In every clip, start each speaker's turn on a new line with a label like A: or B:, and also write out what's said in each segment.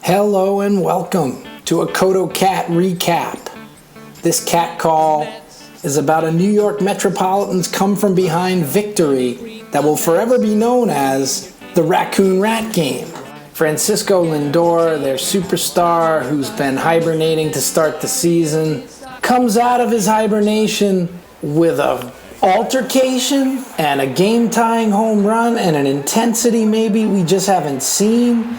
A: Hello and welcome to a CotoCat recap. This cat call is about a New York Metropolitans come-from-behind victory that will forever be known as the Raccoon Rat game. Francisco Lindor, their superstar who's been hibernating to start the season, comes out of his hibernation with a altercation and a game-tying home run and an intensity maybe we just haven't seen.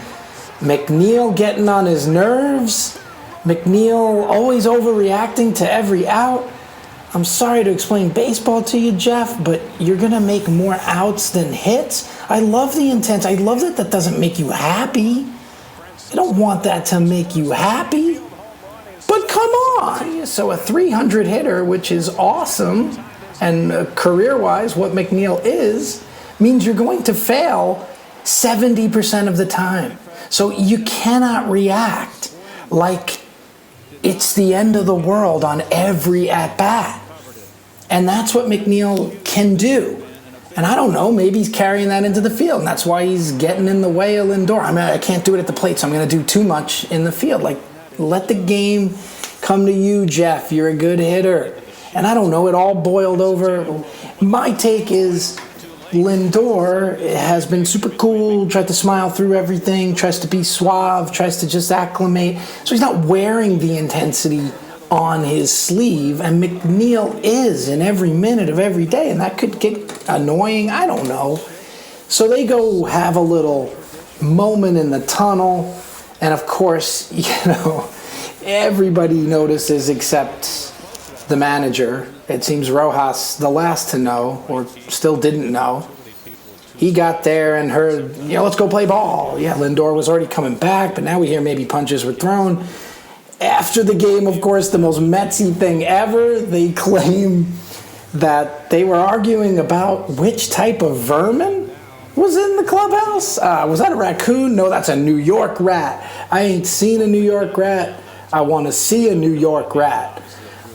A: McNeill getting on his nerves. McNeill always overreacting to every out. I'm sorry to explain baseball to you, Jeff, but you're going to make more outs than hits. I love the intent. I love that that doesn't make you happy. I don't want that to make you happy. But come on. So a 300 hitter, which is awesome, and career-wise what McNeill is, means you're going to fail 70% of the time. So you cannot react like it's the end of the world on every at-bat. And that's what McNeill can do. And I don't know, maybe he's carrying that into the field, and that's why he's getting in the way of Lindor. I mean, I can't do it at the plate, so I'm going to do too much in the field. Like, let the game come to you, Jeff. You're a good hitter. And I don't know, it all boiled over. My take is Lindor has been super cool, tried to smile through everything, tries to be suave, tries to just acclimate. So he's not wearing the intensity on his sleeve, and McNeill is in every minute of every day, and that could get annoying. I don't know. So they go have a little moment in the tunnel, and of course, everybody notices except the manager. It seems Rojas, the last to know, or still didn't know. He got there and heard, let's go play ball. Yeah, Lindor was already coming back, but now we hear maybe punches were thrown. After the game, of course, the most Metsy thing ever, they claim that they were arguing about which type of vermin was in the clubhouse. Was that a raccoon? No, that's a New York rat. I ain't seen a New York rat. I want to see a New York rat.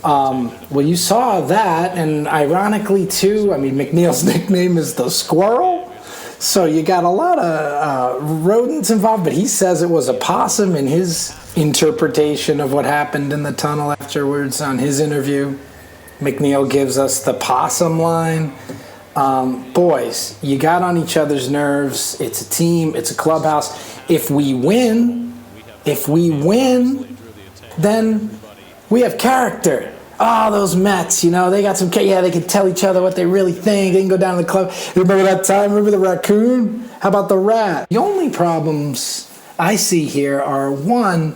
A: Well, you saw that, and ironically, too, I mean, McNeill's nickname is the Squirrel, so you got a lot of rodents involved, but he says it was a possum in his interpretation of what happened in the tunnel afterwards on his interview. McNeill gives us the possum line. Boys, you got on each other's nerves. It's a team. It's a clubhouse. If we win, then we have character. Oh, those Mets, they got some... Yeah, they can tell each other what they really think. They can go down to the club. Remember that time? Remember the raccoon? How about the rat? The only problems I see here are, one,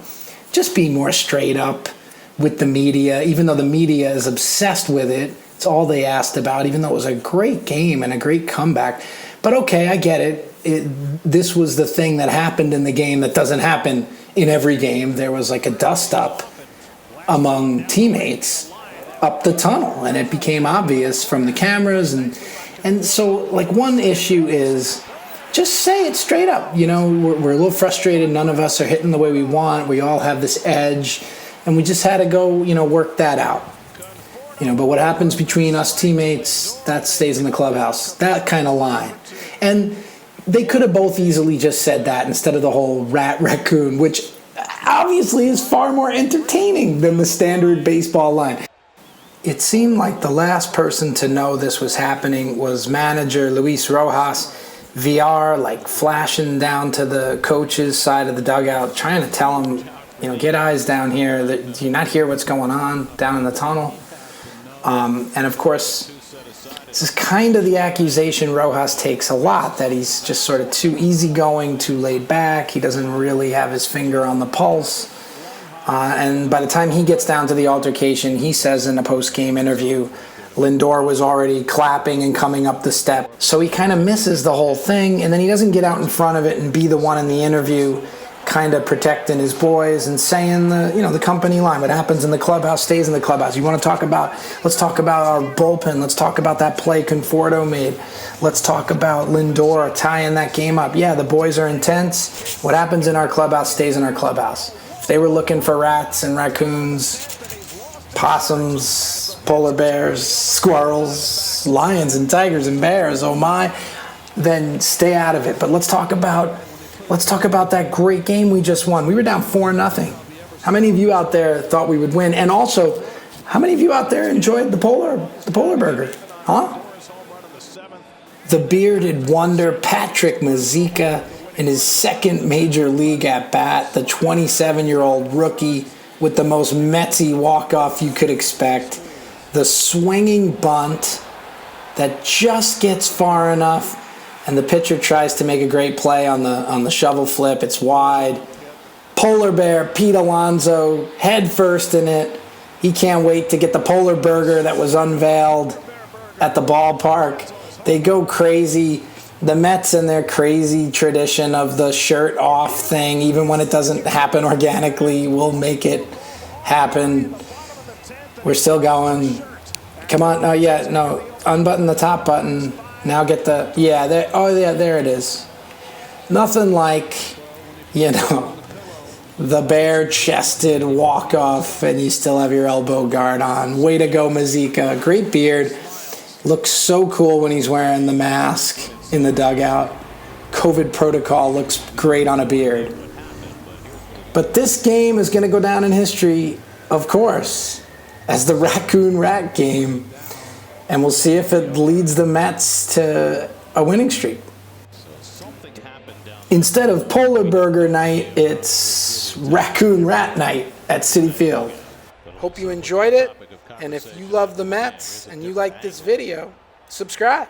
A: just be more straight up with the media, even though the media is obsessed with it. It's all they asked about, even though it was a great game and a great comeback. But okay, I get it. This was the thing that happened in the game that doesn't happen in every game. There was like a dust-up among teammates up the tunnel, and it became obvious from the cameras, and so like one issue is just say it straight up. We're a little frustrated. None of us are hitting the way we want. We all have this edge, and we just had to go work that out. But what happens between us teammates, that stays in the clubhouse, that kind of line. And they could have both easily just said that instead of the whole raccoon, which obviously is far more entertaining than the standard baseball line. It seemed like the last person to know this was happening was manager Luis Rojas, VR, like flashing down to the coach's side of the dugout, trying to tell him, get eyes down here. Do you not hear what's going on down in the tunnel? And of course, this is kind of the accusation Rojas takes a lot, that he's just sort of too easygoing, too laid back. He doesn't really have his finger on the pulse. And by the time he gets down to the altercation, he says in a post-game interview, Lindor was already clapping and coming up the step. So he kind of misses the whole thing, and then he doesn't get out in front of it and be the one in the interview kind of protecting his boys and saying the company line. What happens in the clubhouse stays in the clubhouse. You want to talk about, let's talk about our bullpen. Let's talk about that play Conforto made. Let's talk about Lindor tying that game up. Yeah, the boys are intense. What happens in our clubhouse stays in our clubhouse. If they were looking for rats and raccoons, possums, polar bears, squirrels, lions and tigers and bears, oh my, then stay out of it. But let's talk about let's talk about that great game we just won. We were down 4-0. How many of you out there thought we would win? And also, how many of you out there enjoyed the polar burger? Huh? The bearded wonder, Patrick Mazeika, in his second major league at bat, the 27-year-old rookie with the most Metsy walk-off you could expect. The swinging bunt that just gets far enough, and the pitcher tries to make a great play on the shovel flip. It's wide. Polar bear, Pete Alonso, head first in it. He can't wait to get the polar burger that was unveiled at the ballpark. They go crazy. The Mets and their crazy tradition of the shirt off thing, even when it doesn't happen organically, will make it happen. We're still going. Come on, no, unbutton the top button. Now get the, there it is. Nothing like, the bare-chested walk-off and you still have your elbow guard on. Way to go, Mazeika. Great beard. Looks so cool when he's wearing the mask in the dugout. COVID protocol looks great on a beard. But this game is going to go down in history, of course, as the Raccoon Rat game. And we'll see if it leads the Mets to a winning streak. Instead of Polar Burger Night, it's Raccoon Rat Night at Citi Field. Hope you enjoyed it. And if you love the Mets and you like this video, subscribe.